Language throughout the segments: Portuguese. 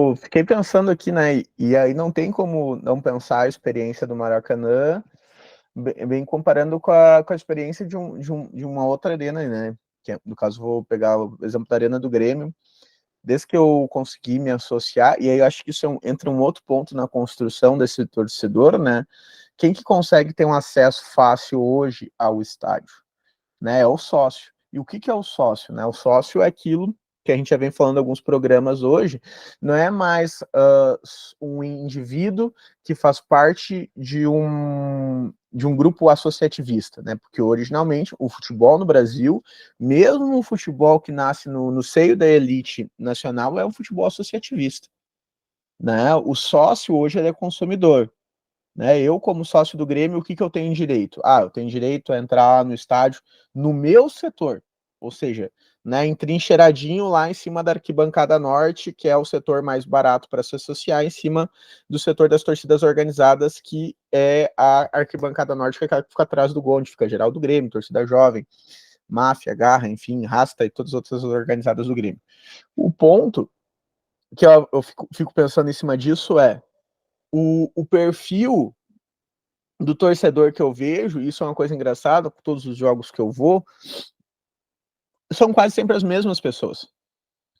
Eu fiquei pensando aqui, né? E aí não tem como não pensar a experiência do Maracanã, bem comparando com a experiência de uma outra arena, né? Que, no caso, vou pegar o exemplo da Arena do Grêmio. Desde que eu consegui me associar, e aí eu acho que isso entra um outro ponto na construção desse torcedor, né? Quem que consegue ter um acesso fácil hoje ao estádio? Né, é o sócio. E o que é o sócio? Né? O sócio é aquilo que a gente já vem falando em alguns programas hoje, não é mais um indivíduo que faz parte de um grupo associativista, né? Porque originalmente o futebol no Brasil, mesmo o futebol que nasce no seio da elite nacional, é um futebol associativista. Né? O sócio hoje ele é consumidor. Né? Eu, como sócio do Grêmio, o que eu tenho direito? Eu tenho direito a entrar no estádio no meu setor, ou seja, né, entrincheiradinho lá em cima da arquibancada norte, que é o setor mais barato para se associar, em cima do setor das torcidas organizadas, que é a arquibancada norte, que é aquela que fica atrás do gol, onde fica geral do Grêmio, torcida jovem, máfia, garra, enfim, rasta e todas as outras organizadas do Grêmio. O ponto que eu fico pensando em cima disso é o perfil do torcedor que eu vejo, isso é uma coisa engraçada, com todos os jogos que eu vou, são quase sempre as mesmas pessoas.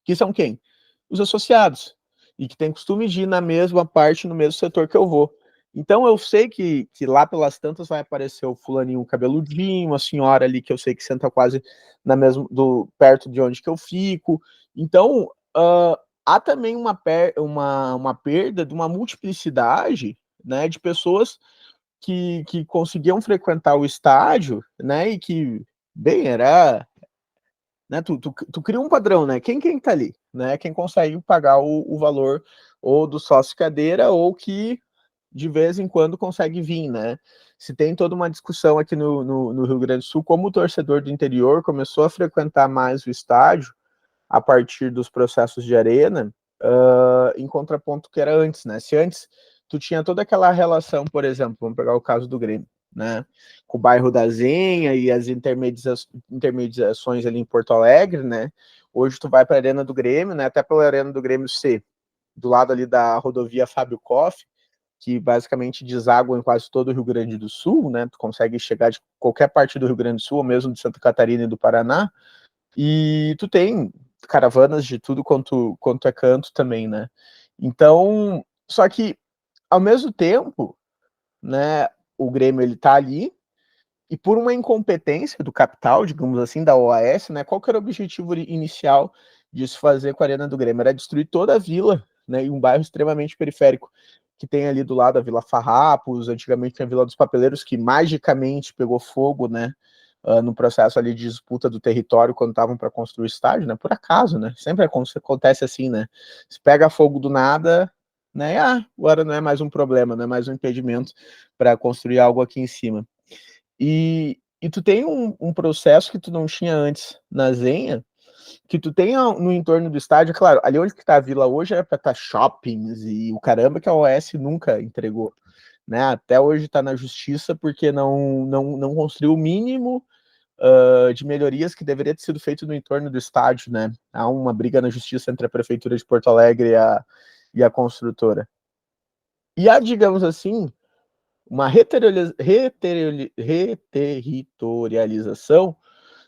Que são quem? Os associados. E que tem costume de ir na mesma parte, no mesmo setor que eu vou. Então eu sei que lá pelas tantas vai aparecer o fulaninho cabeludinho, a senhora ali que eu sei que senta quase na mesma, perto de onde que eu fico. Então, há também uma perda de uma multiplicidade, né, de pessoas que conseguiam frequentar o estádio, né, e que, bem, era, né, tu cria um padrão, né, quem tá ali, né, quem consegue pagar o valor ou do sócio cadeira ou que de vez em quando consegue vir, né, se tem toda uma discussão aqui no Rio Grande do Sul, como o torcedor do interior começou a frequentar mais o estádio a partir dos processos de arena, em contraponto que era antes, né? Se antes tu tinha toda aquela relação, por exemplo, vamos pegar o caso do Grêmio, né? Com o bairro da Zenha e as intermediações ali em Porto Alegre, né? Hoje tu vai para a Arena do Grêmio, né? Até pela Arena do Grêmio C, do lado ali da rodovia Fábio Koff, que basicamente deságua em quase todo o Rio Grande do Sul, né? Tu consegue chegar de qualquer parte do Rio Grande do Sul, ou mesmo de Santa Catarina e do Paraná, e tu tem caravanas de tudo quanto é canto também, né? Então, só que ao mesmo tempo, né, o Grêmio ele tá ali e por uma incompetência do capital, digamos assim, da OAS, né, qual que era o objetivo inicial de se fazer com a Arena do Grêmio? Era destruir toda a vila, né, e um bairro extremamente periférico que tem ali do lado a Vila Farrapos, antigamente tinha a Vila dos Papeleiros, que magicamente pegou fogo, né, no processo ali de disputa do território quando estavam para construir o estádio, né, por acaso, né, sempre acontece assim, né, se pega fogo do nada, né, agora não é mais um problema, não é mais um impedimento para construir algo aqui em cima. E tu tem um processo que tu não tinha antes na Zenha, que tu tem no entorno do estádio, claro, ali onde que tá a vila hoje é para estar shoppings e o caramba que a OS nunca entregou, né? Até hoje tá na justiça porque não construiu o mínimo de melhorias que deveria ter sido feito no entorno do estádio, né? Há uma briga na justiça entre a prefeitura de Porto Alegre e a construtora. E há, digamos assim, uma reterritorialização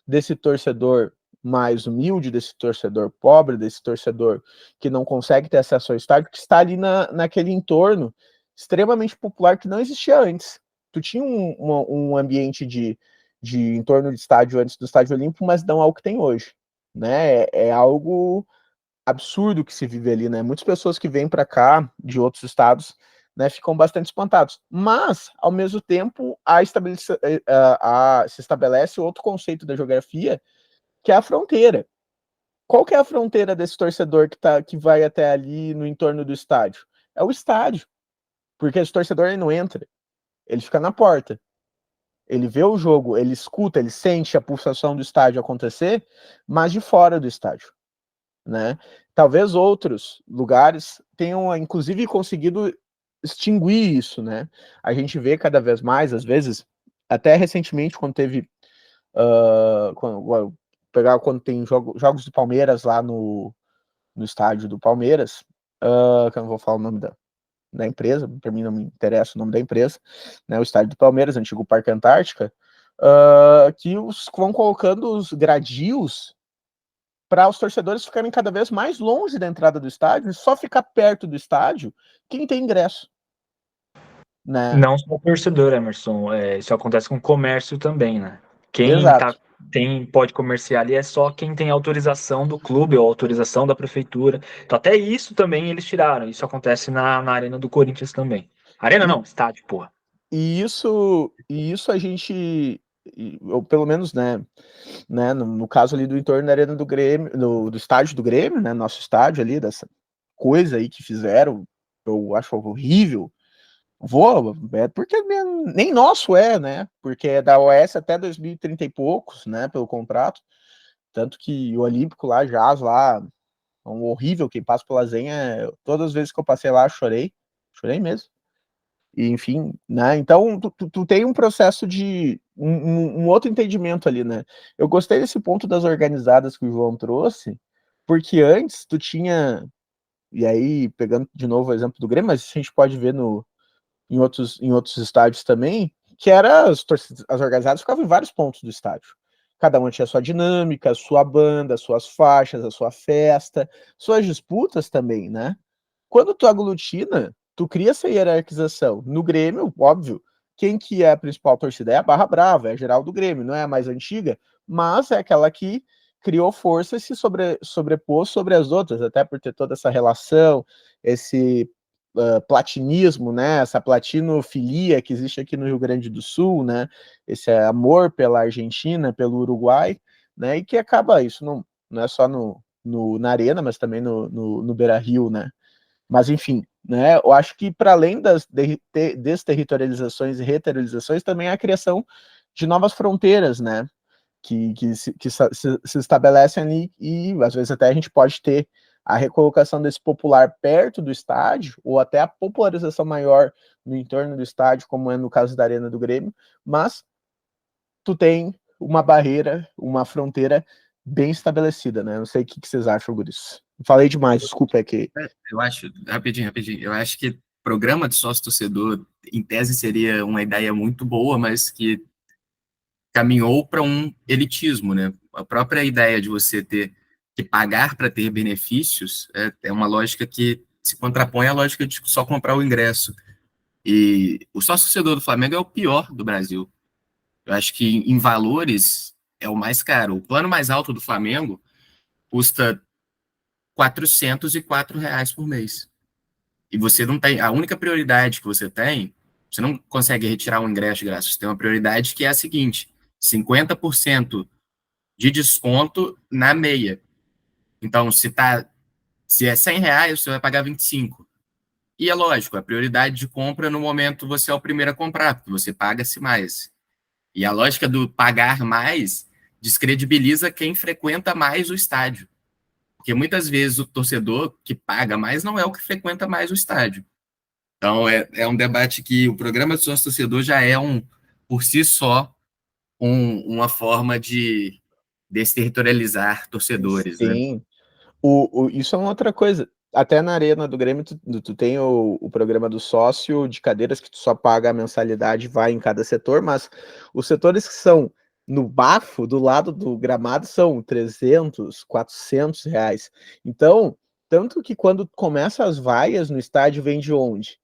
desse torcedor mais humilde, desse torcedor pobre, desse torcedor que não consegue ter acesso ao estádio, que está ali naquele entorno extremamente popular que não existia antes. Tu tinha um ambiente de entorno de estádio antes do Estádio Olímpico, mas não é o que tem hoje. Né? É algo absurdo que se vive ali, né? Muitas pessoas que vêm para cá de outros estados, né, ficam bastante espantados. Mas, ao mesmo tempo, se estabelece outro conceito da geografia, que é a fronteira. Qual que é a fronteira desse torcedor que vai até ali no entorno do estádio? É o estádio. Porque esse torcedor ele não entra, ele fica na porta. Ele vê o jogo, ele escuta, ele sente a pulsação do estádio acontecer, mas de fora do estádio. Né? Talvez outros lugares tenham, inclusive, conseguido extinguir isso, né? A gente vê cada vez mais, às vezes, até recentemente, quando teve, quando tem jogos do Palmeiras lá no estádio do Palmeiras, que eu não vou falar o nome da empresa, para mim não me interessa o nome da empresa, né, o estádio do Palmeiras, antigo Parque Antártica, que vão colocando os gradios para os torcedores ficarem cada vez mais longe da entrada do estádio e só ficar perto do estádio quem tem ingresso, né? Não só torcedor, Emerson, isso acontece com comércio também, né? Quem Exato. pode comerciar ali é só quem tem autorização do clube ou autorização da prefeitura. Então, até isso também eles tiraram. Isso acontece na Arena do Corinthians também. Arena E, não, estádio, porra. e isso a gente, ou pelo menos, né, no caso ali do entorno da Arena do Grêmio, do estádio do Grêmio, né, nosso estádio ali, dessa coisa aí que fizeram, eu acho horrível. Porque nem nosso né? Porque é da OS até 2030 e poucos, né? Pelo contrato. Tanto que o Olímpico lá, Jazz lá, é um horrível. Quem passa pela Zenha, todas as vezes que eu passei lá, chorei. Chorei mesmo. E, enfim, né? Então, tu tem um processo de um outro entendimento ali, né? Eu gostei desse ponto das organizadas que o João trouxe, porque antes tu tinha, e aí, pegando de novo o exemplo do Grêmio, mas a gente pode ver em outros estádios também, que era as organizadas ficavam em vários pontos do estádio. Cada uma tinha sua dinâmica, sua banda, suas faixas, a sua festa, suas disputas também, né? Quando tu aglutina, tu cria essa hierarquização. No Grêmio, óbvio, quem que é a principal torcida? É a Barra Brava, é a geral do Grêmio, não é a mais antiga, mas é aquela que criou força e se sobrepôs sobre as outras, até por ter toda essa relação, esse platinismo, né? Essa platinofilia que existe aqui no Rio Grande do Sul, né? Esse amor pela Argentina, pelo Uruguai, né? E que acaba isso não é só na Arena, mas também no Beira-Rio, né? Mas, enfim, né, eu acho que para além das desterritorializações e reterritorializações, também a criação de novas fronteiras, né, que se estabelecem ali e, às vezes, até a gente pode ter a recolocação desse popular perto do estádio, ou até a popularização maior no entorno do estádio, como é no caso da Arena do Grêmio, mas tu tem uma barreira, uma fronteira bem estabelecida, né? Não sei o que vocês acham disso. Falei demais, desculpa, é que Eu acho, rapidinho, eu acho que programa de sócio-torcedor, em tese, seria uma ideia muito boa, mas que caminhou para um elitismo, né? A própria ideia de você ter que pagar para ter benefícios é uma lógica que se contrapõe à lógica de só comprar o ingresso. E o sócio-torcedor do Flamengo é o pior do Brasil. Eu acho que em valores é o mais caro. O plano mais alto do Flamengo custa R$ 404 por mês. E você não tem. A única prioridade que você não consegue retirar um ingresso de graça. Você tem uma prioridade que é a seguinte: 50% de desconto na meia. Então, se é R$ 100, você vai pagar 25. E é lógico, a prioridade de compra no momento você é o primeiro a comprar, porque você paga-se mais. E a lógica do pagar mais descredibiliza quem frequenta mais o estádio. Porque muitas vezes o torcedor que paga mais não é o que frequenta mais o estádio. Então, é um debate que o programa de sócio-torcedor já é, por si só, uma forma de desterritorializar torcedores, né? sim. Isso é uma outra coisa. Até na Arena do Grêmio, tu tem o programa do sócio de cadeiras que tu só paga a mensalidade, vai em cada setor, mas os setores que são no bafo, do lado do gramado, são 300, R$ 400. Então, tanto que quando começa as vaias no estádio, vem de onde?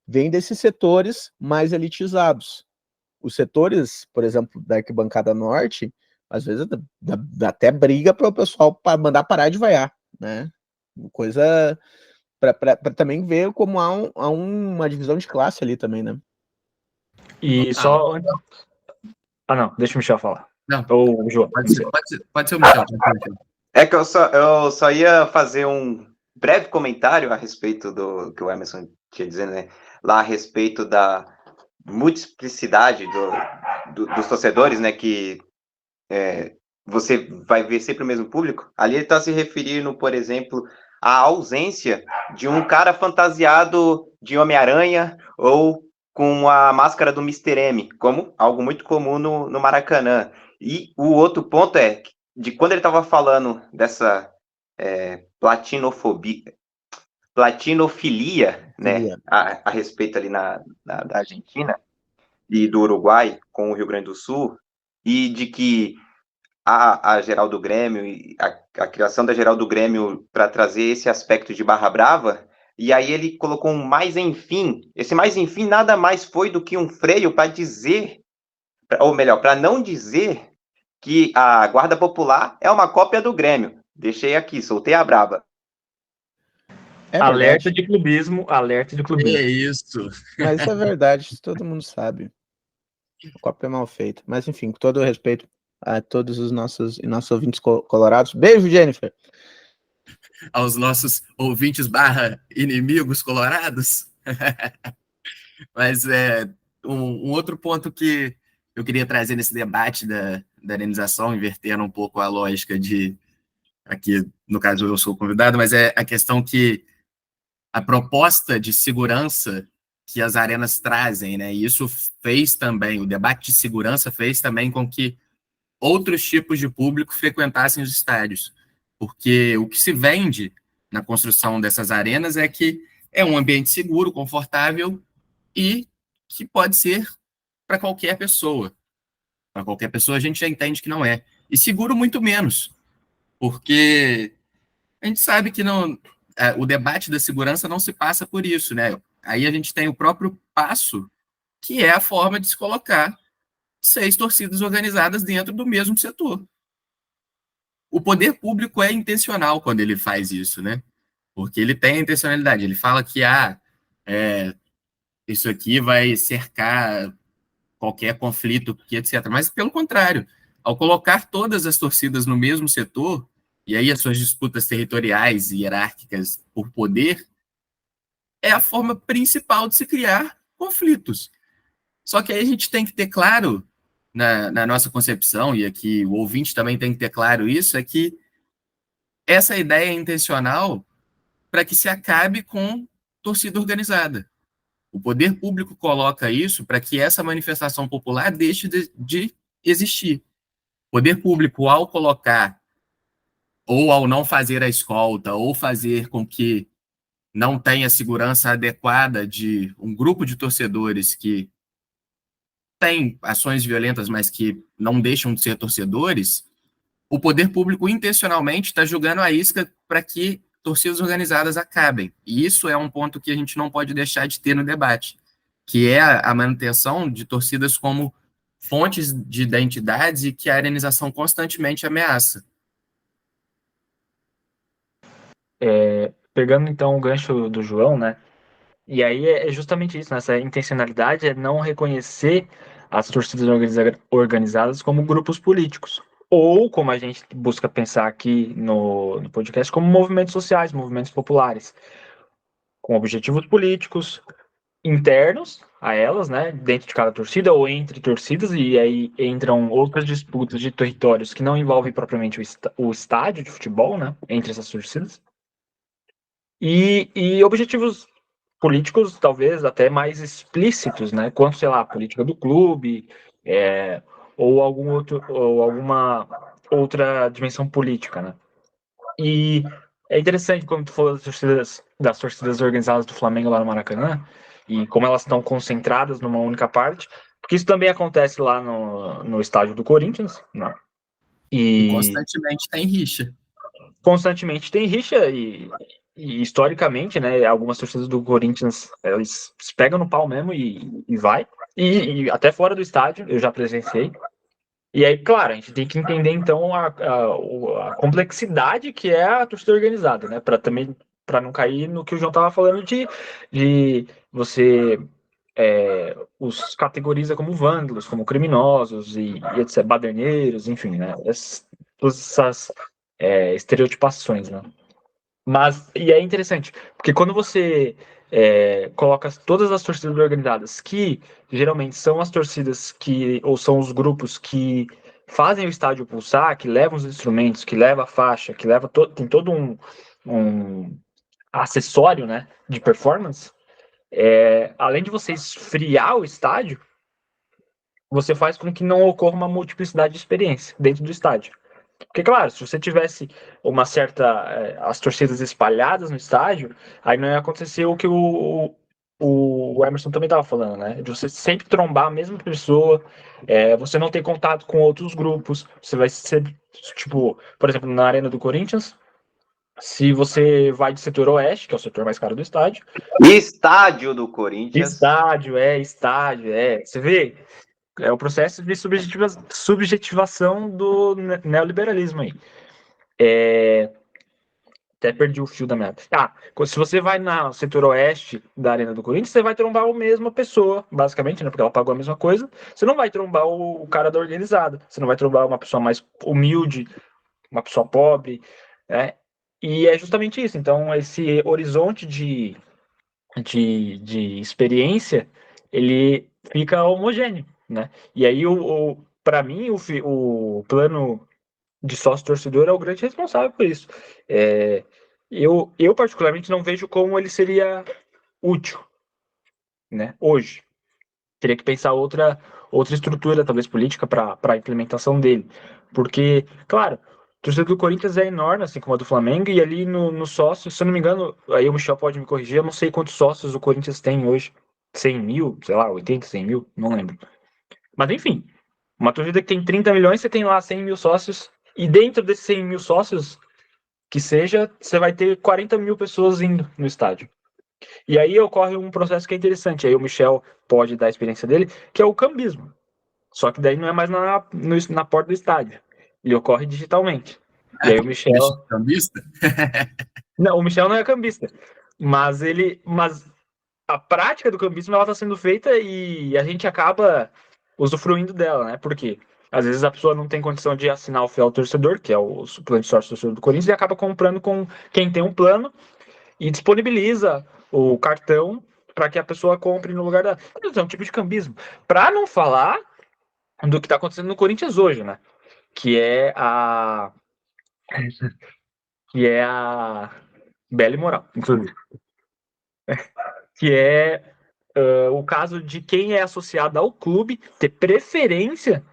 Vem desses setores mais elitizados. Os setores, por exemplo, da arquibancada norte, às vezes dá até briga para o pessoal para mandar parar de vaiar, né? Coisa para também ver como há uma divisão de classe ali também, né? E Total. só. Ah, não, deixa o Michel falar. Não, Ou João. pode ser o Michel. É que eu só ia fazer um breve comentário a respeito do que o Emerson tinha dizendo, né? Lá a respeito da multiplicidade dos torcedores, né? Que você vai ver sempre o mesmo público. Ali ele está se referindo, por exemplo, à ausência de um cara fantasiado de Homem-Aranha ou com a máscara do Mr. M, como algo muito comum no Maracanã. E o outro ponto é de quando ele estava falando dessa platinofobia, latinofilia, né, a respeito ali da Argentina e do Uruguai com o Rio Grande do Sul, e de que a geral do Grêmio, a criação da geral do Grêmio para trazer esse aspecto de Barra Brava, e aí ele colocou um mais enfim. Esse mais enfim nada mais foi do que um freio para dizer, ou melhor, para não dizer que a Guarda Popular é uma cópia do Grêmio. Deixei aqui, soltei a braba. Alerta de clubismo, alerta de clubismo. É isso. Mas isso é verdade, todo mundo sabe. O copo é mal feito. Mas enfim, com todo o respeito a todos os nossos ouvintes colorados. Beijo, Jennifer. Aos nossos ouvintes /inimigos colorados. Mas um outro ponto que eu queria trazer nesse debate da arenização, invertendo um pouco a lógica de, aqui no caso eu sou o convidado, mas é a questão que a proposta de segurança que as arenas trazem, né? E isso fez também, o debate de segurança fez também com que outros tipos de público frequentassem os estádios. Porque o que se vende na construção dessas arenas é que é um ambiente seguro, confortável e que pode ser para qualquer pessoa. Para qualquer pessoa a gente já entende que não é. E seguro muito menos, porque a gente sabe que não, o debate da segurança não se passa por isso, né? Aí a gente tem o próprio passo, que é a forma de se colocar 6 torcidas organizadas dentro do mesmo setor. O poder público é intencional quando ele faz isso, né? Porque ele tem a intencionalidade. Ele fala que isso aqui vai cercar qualquer conflito, etc. Mas, pelo contrário, ao colocar todas as torcidas no mesmo setor, e aí as suas disputas territoriais e hierárquicas por poder, é a forma principal de se criar conflitos. Só que aí a gente tem que ter claro, na nossa concepção, e aqui o ouvinte também tem que ter claro isso, é que essa ideia é intencional para que se acabe com torcida organizada. O poder público coloca isso para que essa manifestação popular deixe de existir. O poder público, ao colocar, ou ao não fazer a escolta, ou fazer com que não tenha segurança adequada de um grupo de torcedores que tem ações violentas, mas que não deixam de ser torcedores, o poder público intencionalmente está jogando a isca para que torcidas organizadas acabem. E isso é um ponto que a gente não pode deixar de ter no debate, que é a manutenção de torcidas como fontes de identidades e que a arenização constantemente ameaça. Pegando então o gancho do João, né? E aí é justamente isso, né? Essa intencionalidade é não reconhecer as torcidas organizadas como grupos políticos. Ou, como a gente busca pensar aqui no podcast, como movimentos sociais, movimentos populares, com objetivos políticos internos a elas, né? Dentro de cada torcida ou entre torcidas, e aí entram outras disputas de territórios que não envolvem propriamente o estádio de futebol, né? Entre essas torcidas. E objetivos políticos talvez até mais explícitos, né? Quanto, sei lá, a política do clube, ou alguma outra dimensão política, né? E é interessante quando tu falou das torcidas organizadas do Flamengo lá no Maracanã, e como elas estão concentradas numa única parte, porque isso também acontece lá no estádio do Corinthians, né? E constantemente tem rixa. Constantemente tem rixa e historicamente, né, algumas torcidas do Corinthians, eles se pegam no pau mesmo e vai. E até fora do estádio, eu já presenciei. E aí, claro, a gente tem que entender, então, a complexidade que é a torcida organizada, né, para não cair no que o João estava falando de você os categoriza como vândalos, como criminosos e etc, baderneiros, enfim, né, todas essas estereotipações, né. Mas, e é interessante, porque quando você coloca todas as torcidas organizadas, que geralmente são as torcidas ou são os grupos que fazem o estádio pulsar, que levam os instrumentos, que levam a faixa, que tem todo um acessório, né, de performance, além de você esfriar o estádio, você faz com que não ocorra uma multiplicidade de experiência dentro do estádio. Porque, claro, se você tivesse uma certa. As torcidas espalhadas no estádio, aí não ia acontecer o que o Emerson também estava falando, né? De você sempre trombar a mesma pessoa, você não ter contato com outros grupos, você vai ser, tipo, por exemplo, na Arena do Corinthians, se você vai de setor oeste, que é o setor mais caro do estádio. Estádio do Corinthians. Estádio, Você vê, é o processo de subjetivação do neoliberalismo aí. Até perdi o fio da meada. Se você vai no setor oeste da Arena do Corinthians, você vai trombar a mesma pessoa, basicamente, né? Porque ela pagou a mesma coisa. Você não vai trombar o cara da organizada. Você não vai trombar uma pessoa mais humilde, uma pessoa pobre, né? E é justamente isso. Então, esse horizonte de experiência, ele fica homogêneo, né? E aí, para mim, o plano de sócio-torcedor é o grande responsável por isso. Eu particularmente não vejo como ele seria útil, né? Hoje. Teria que pensar outra estrutura, talvez política, para a implementação dele. Porque, claro, a torcida do Corinthians é enorme, assim como a do Flamengo, e ali no sócio, se eu não me engano, aí o Michel pode me corrigir, eu não sei quantos sócios o Corinthians tem hoje. 100 mil, sei lá, 80, 100 mil, não lembro. Mas enfim, uma torcida que tem 30 milhões, você tem lá 100 mil sócios, e dentro desses 100 mil sócios, que seja, você vai ter 40 mil pessoas indo no estádio. E aí ocorre um processo que é interessante, aí o Michel pode dar a experiência dele, que é o cambismo. Só que daí não é mais na porta do estádio. Ele ocorre digitalmente. E aí o Michel... Cambista? Não, o Michel não é cambista. Mas a prática do cambismo ela está sendo feita e a gente acaba usufruindo dela, né? Por quê? Às vezes a pessoa não tem condição de assinar o fiel torcedor, que é o plano de sócio torcedor do Corinthians, e acaba comprando com quem tem um plano e disponibiliza o cartão para que a pessoa compre no lugar da. É um tipo de cambismo. Para não falar do que está acontecendo no Corinthians hoje, né? Que é a. Que é a. Bela e moral, inclusive. Que é o caso de quem é associado ao clube ter preferência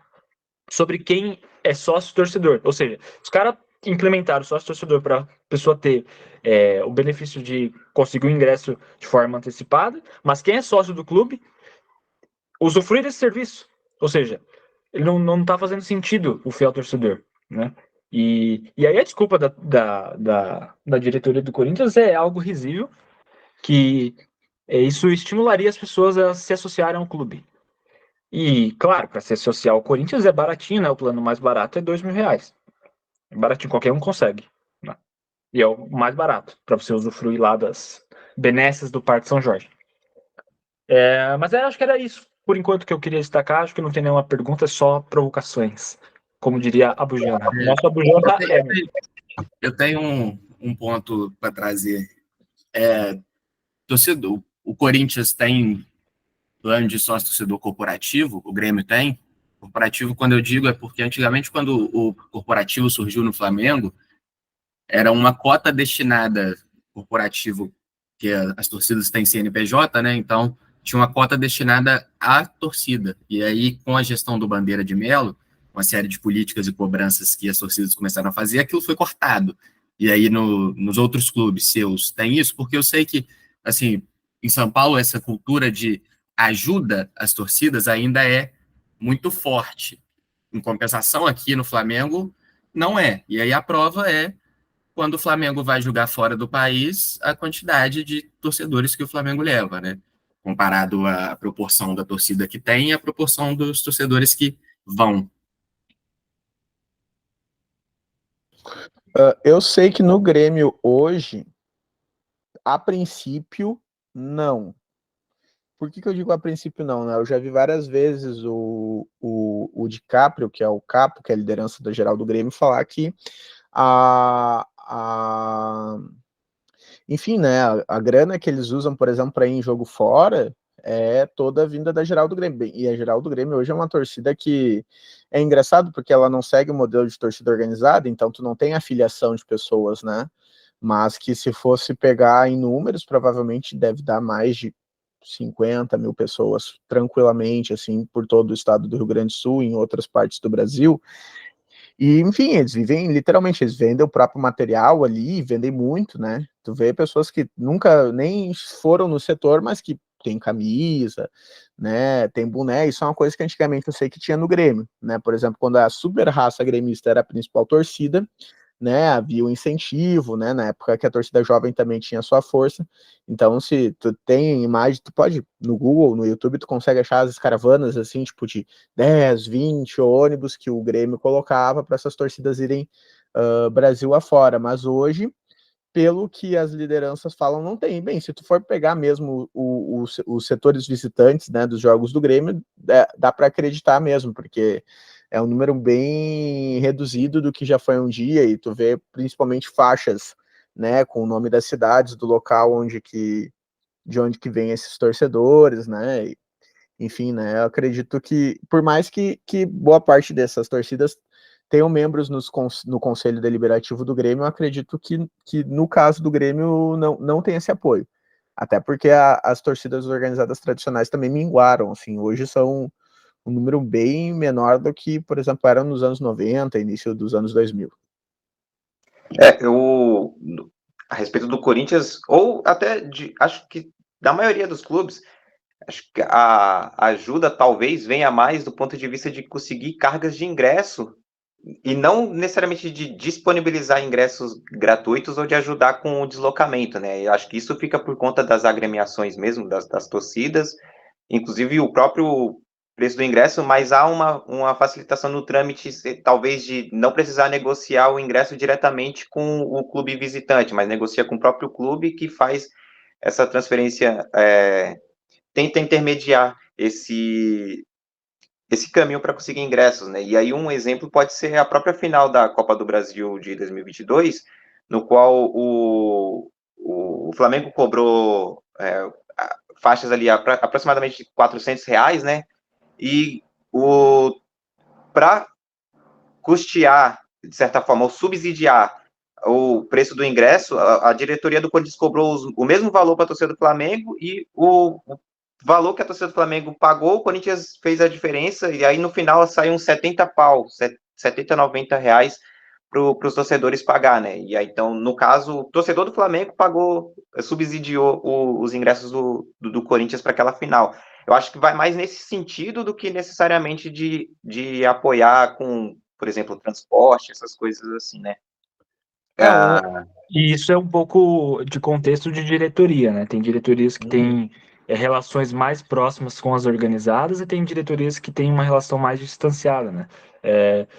sobre quem é sócio-torcedor. Ou seja, os caras implementaram o sócio-torcedor para a pessoa ter o benefício de conseguir o ingresso de forma antecipada, mas quem é sócio do clube usufrui desse serviço. Ou seja, ele não está fazendo sentido o fiel torcedor, né? E aí a desculpa da diretoria do Corinthians é algo risível, que isso estimularia as pessoas a se associarem ao clube. E, claro, para se associar ao Corinthians é baratinho, né? O plano mais barato é R$2.000. É baratinho, qualquer um consegue. Né? E é o mais barato, para você usufruir lá das benesses do Parque São Jorge. Mas eu acho que era isso, por enquanto, que eu queria destacar. Acho que não tem nenhuma pergunta, só provocações. Como diria a Bujana. Nossa Bujana Eu tenho um ponto para trazer. Torcedor, o Corinthians tem plano de sócio-torcedor corporativo, o Grêmio tem. Corporativo, quando eu digo, é porque antigamente, quando o corporativo surgiu no Flamengo, era uma cota destinada corporativo, que as torcidas têm CNPJ, né? Então, tinha uma cota destinada à torcida. E aí, com a gestão do Bandeira de Melo, uma série de políticas e cobranças que as torcidas começaram a fazer, aquilo foi cortado. E aí, nos outros clubes seus, tem isso, porque eu sei que, assim, em São Paulo, essa cultura de ajuda às torcidas ainda é muito forte. Em compensação, aqui no Flamengo, não é. E aí a prova é quando o Flamengo vai jogar fora do país, a quantidade de torcedores que o Flamengo leva, né? Comparado à proporção da torcida que tem e a proporção dos torcedores que vão. Eu sei que no Grêmio hoje, a princípio, não. Por que eu digo a princípio não, né? Eu já vi várias vezes o DiCaprio, que é o capo, que é a liderança da geral do Grêmio, falar que enfim, né, a grana que eles usam, por exemplo, para ir em jogo fora, é toda vinda da geral do Grêmio. E a geral do Grêmio hoje é uma torcida que é engraçado porque ela não segue o modelo de torcida organizada, então tu não tem afiliação de pessoas, né? Mas que se fosse pegar em números, provavelmente deve dar mais de 50 mil pessoas tranquilamente, assim, por todo o estado do Rio Grande do Sul e em outras partes do Brasil. E, enfim, eles vivem, literalmente, eles vendem o próprio material ali, vendem muito, né? Tu vê pessoas que nunca nem foram no setor, mas que tem camisa, né? Tem boné, isso é uma coisa que antigamente eu sei que tinha no Grêmio, né? Por exemplo, quando a super raça gremista era a principal torcida, né, havia um incentivo, né, na época que a torcida jovem também tinha sua força, então se tu tem imagem, tu pode, no Google, no YouTube, tu consegue achar as caravanas, assim, tipo de 10, 20 ônibus que o Grêmio colocava para essas torcidas irem Brasil afora, mas hoje, pelo que as lideranças falam, não tem. Bem, se tu for pegar mesmo os setores visitantes, né, dos jogos do Grêmio, dá para acreditar mesmo, porque é um número bem reduzido do que já foi um dia, e tu vê principalmente faixas, né, com o nome das cidades, do local de onde que vem esses torcedores, né, enfim, né, eu acredito que, por mais que boa parte dessas torcidas tenham membros no Conselho Deliberativo do Grêmio, eu acredito que no caso do Grêmio não tem esse apoio. Até porque as torcidas organizadas tradicionais também minguaram, assim, hoje são um número bem menor do que, por exemplo, era nos anos 90, início dos anos 2000. A respeito do Corinthians, ou até acho que da maioria dos clubes, acho que a ajuda talvez venha mais do ponto de vista de conseguir cargas de ingresso e não necessariamente de disponibilizar ingressos gratuitos ou de ajudar com o deslocamento, né? Eu acho que isso fica por conta das agremiações mesmo, das torcidas, inclusive o próprio preço do ingresso, mas há uma facilitação no trâmite, talvez de não precisar negociar o ingresso diretamente com o clube visitante, mas negocia com o próprio clube que faz essa transferência, tenta intermediar esse caminho para conseguir ingressos, né? E aí um exemplo pode ser a própria final da Copa do Brasil de 2022, no qual o Flamengo cobrou faixas ali aproximadamente de R$ 400, né? E para custear, de certa forma, ou subsidiar o preço do ingresso, a diretoria do Corinthians cobrou o mesmo valor para a torcida do Flamengo e o valor que a torcida do Flamengo pagou, o Corinthians fez a diferença e aí no final saiu uns 70 pau, 70, 90 reais para os torcedores pagar, né? E aí, então, no caso, o torcedor do Flamengo subsidiou os ingressos do Corinthians para aquela final. Eu acho que vai mais nesse sentido do que necessariamente de apoiar com, por exemplo, transporte, essas coisas assim, né? E isso é um pouco de contexto de diretoria, né? Tem diretorias que têm relações mais próximas com as organizadas e tem diretorias que têm uma relação mais distanciada, né?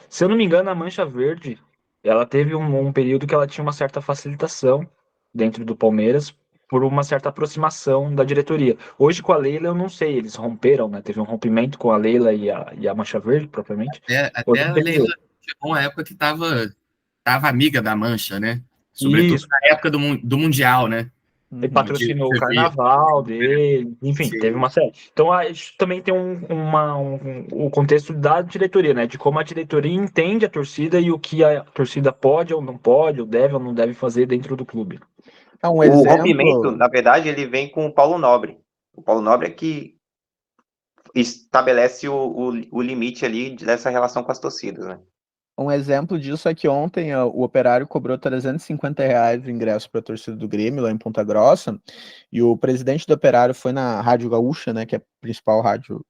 Se eu não me engano, a Mancha Verde, ela teve um período que ela tinha uma certa facilitação dentro do Palmeiras por uma certa aproximação da diretoria. Hoje, com a Leila, eu não sei, eles romperam, né? Teve um rompimento com a Leila e a Mancha Verde, propriamente. Até a Leila chegou uma época que estava amiga da Mancha, né? Sobretudo Isso. na época do Mundial, né? Ele patrocinou o carnaval dele, enfim, Sim. teve uma série. Então, isso também tem o contexto da diretoria, né? De como a diretoria entende a torcida e o que a torcida pode ou não pode, ou deve ou não deve fazer dentro do clube. Um o exemplo... rompimento, na verdade, ele vem com o Paulo Nobre. O Paulo Nobre é que estabelece o limite ali dessa relação com as torcidas, né? Um exemplo disso é que ontem o Operário cobrou R$350 de ingresso para a torcida do Grêmio, lá em Ponta Grossa, e o presidente do Operário foi na Rádio Gaúcha, né, que é a principal rádio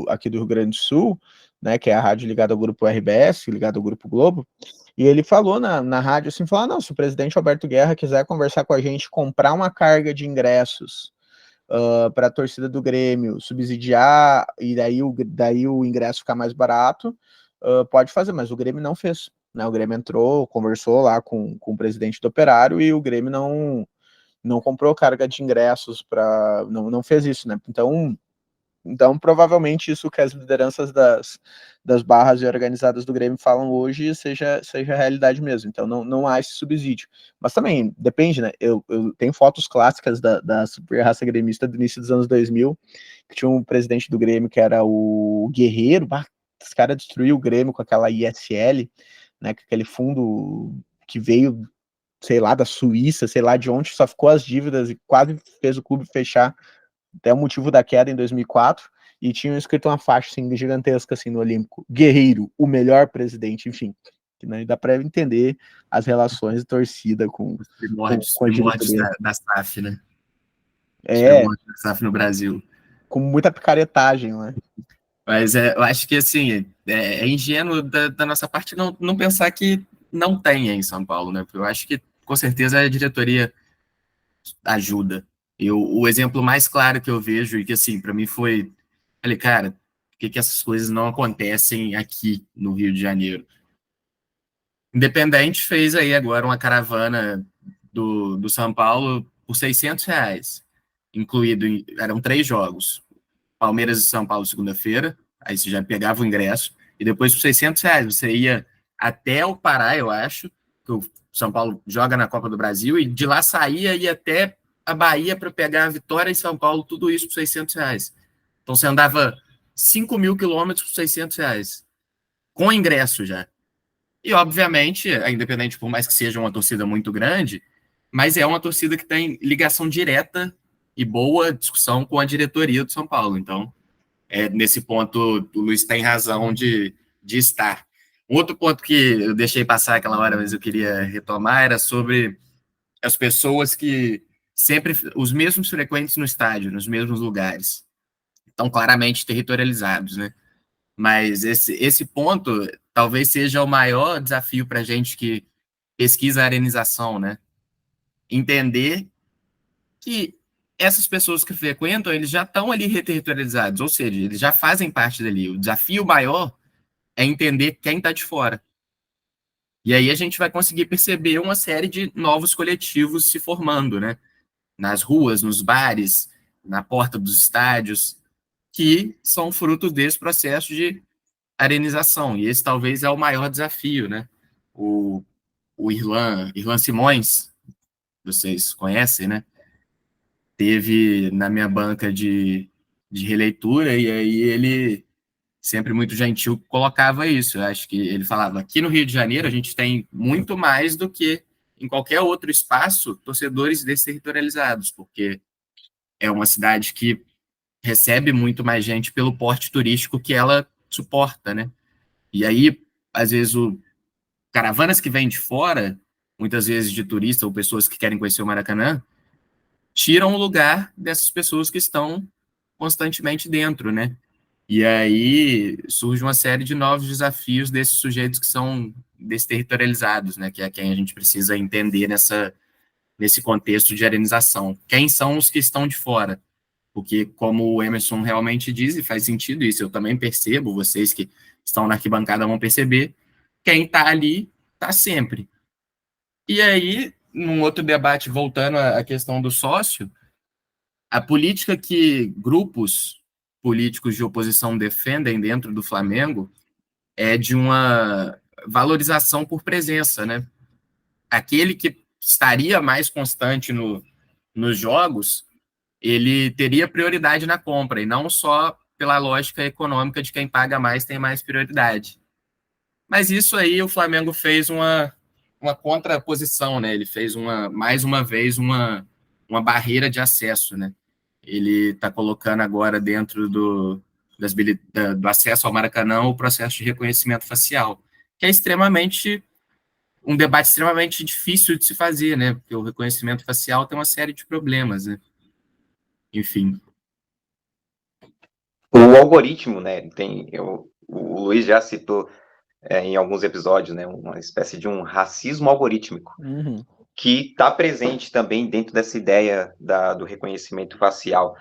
aqui do Rio Grande do Sul, né, que é a rádio ligada ao Grupo RBS, ligada ao Grupo Globo, e ele falou na rádio assim, não, se o presidente Alberto Guerra quiser conversar com a gente, comprar uma carga de ingressos para a torcida do Grêmio, subsidiar, e daí o ingresso ficar mais barato, pode fazer, mas o Grêmio não fez, né? O Grêmio entrou, conversou lá com o presidente do Operário e o Grêmio não comprou carga de ingressos não fez isso, né? Então, provavelmente isso que as lideranças das barras e organizadas do Grêmio falam hoje seja a realidade mesmo. Então, não há esse subsídio. Mas também, depende, né? Eu tenho fotos clássicas da super raça gremista do início dos anos 2000, que tinha um presidente do Grêmio que era o Guerreiro. Esse cara destruiu o Grêmio com aquela ISL, né? Com aquele fundo que veio, sei lá, da Suíça, sei lá de onde, só ficou as dívidas e quase fez o clube fechar, até o motivo da queda em 2004, e tinham escrito uma faixa assim, gigantesca assim, no Olímpico: Guerreiro, o melhor presidente, enfim. que né, dá para entender as relações de torcida com a diretoria. Da SAF, né? É, primórdios da SAF no Brasil. Com muita picaretagem, né? Mas eu acho que, assim, é ingênuo da nossa parte não pensar que não tenha em São Paulo, né? Porque eu acho que, com certeza, a diretoria ajuda. O exemplo mais claro que eu vejo, e que, assim, para mim foi... Falei, cara, por que essas coisas não acontecem aqui no Rio de Janeiro? Independente fez aí agora uma caravana do São Paulo por R$600, eram 3 jogos. Palmeiras e São Paulo segunda-feira, aí você já pegava o ingresso, e depois por R$600 você ia até o Pará, eu acho, que o São Paulo joga na Copa do Brasil, e de lá saía e ia até a Bahia para pegar a Vitória e São Paulo, tudo isso por R$600. Então você andava 5.000 quilômetros por R$600, com ingresso já. E, obviamente, a Independente, por mais que seja uma torcida muito grande, mas é uma torcida que tem ligação direta e boa discussão com a diretoria do São Paulo. Então, nesse ponto, o Luiz tem razão de estar. Um outro ponto que eu deixei passar aquela hora, mas eu queria retomar, era sobre as pessoas que sempre, os mesmos frequentes no estádio, nos mesmos lugares. Estão claramente territorializados, né? Mas esse ponto talvez seja o maior desafio para a gente que pesquisa a arenização, né? Entender que essas pessoas que frequentam, eles já estão ali reterritorializados, ou seja, eles já fazem parte dali. O desafio maior é entender quem está de fora. E aí a gente vai conseguir perceber uma série de novos coletivos se formando, né? Nas ruas, nos bares, na porta dos estádios, que são frutos desse processo de arenização. E esse talvez é o maior desafio, né? O Irlan Simões, vocês conhecem, né? Teve na minha banca de releitura, e aí ele, sempre muito gentil, colocava isso. Eu acho que ele falava, aqui no Rio de Janeiro a gente tem muito mais do que em qualquer outro espaço torcedores desterritorializados, porque é uma cidade que recebe muito mais gente pelo porte turístico que ela suporta, né? E aí, às vezes, caravanas que vêm de fora, muitas vezes de turista ou pessoas que querem conhecer o Maracanã, tiram o lugar dessas pessoas que estão constantemente dentro, né? E aí surge uma série de novos desafios desses sujeitos que são desterritorializados, né? Que é quem a gente precisa entender nesse contexto de arenização. Quem são os que estão de fora? Porque, como o Emerson realmente diz, e faz sentido isso, eu também percebo, vocês que estão na arquibancada vão perceber, quem está ali está sempre. E aí, num outro debate, voltando à questão do sócio, a política que grupos políticos de oposição defendem dentro do Flamengo é de uma valorização por presença, né? Aquele que estaria mais constante nos jogos, ele teria prioridade na compra, e não só pela lógica econômica de quem paga mais tem mais prioridade. Mas isso aí o Flamengo fez uma contraposição, né? Ele fez mais uma vez uma barreira de acesso, né? Ele está colocando agora dentro do acesso ao Maracanã o processo de reconhecimento facial, que é um debate extremamente difícil de se fazer, né? Porque o reconhecimento facial tem uma série de problemas, né? Enfim. O algoritmo, né? O Luiz já citou em alguns episódios, né? Uma espécie de um racismo algorítmico, que está presente também dentro dessa ideia do reconhecimento facial.